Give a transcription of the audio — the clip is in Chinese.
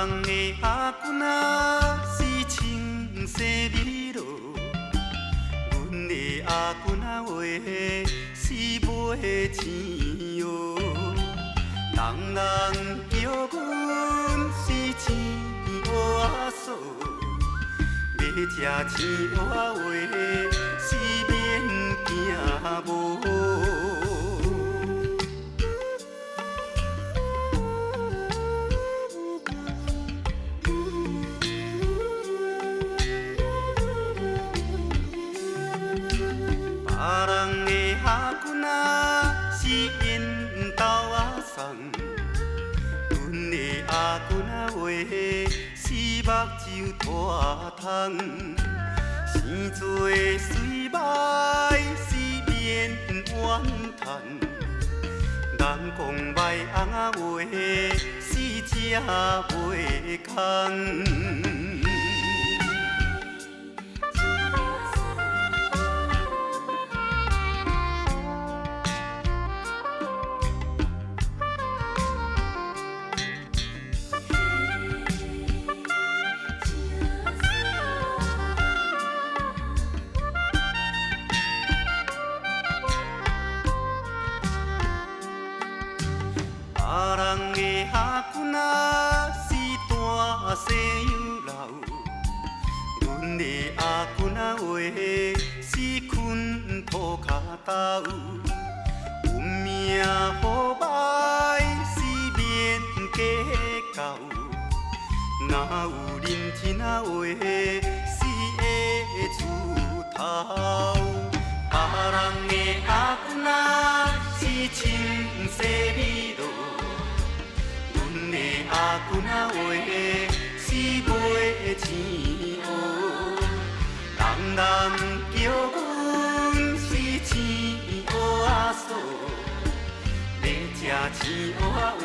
人的阿姑仔是青色美罗，阮的阿姑仔话是买钱哟。人人叫阮是钱仔嫂，要吃钱仔话是免惊无。别人的阿姑仔是烟斗仔送，阮的阿姑仔话是目睭大窗，生做水歹是免怨叹，人讲歹翁仔话是食袂空。别人的阿姑仔是大西洋流，阮的阿姑仔话是困土脚豆，运命好歹是免计较，哪有认真仔话是会出头。别人的阿姑仔是青色美罗，阮的阿姑仔话是买钱乌，人人叫阮是钱乌仔嫂，要吃钱乌仔话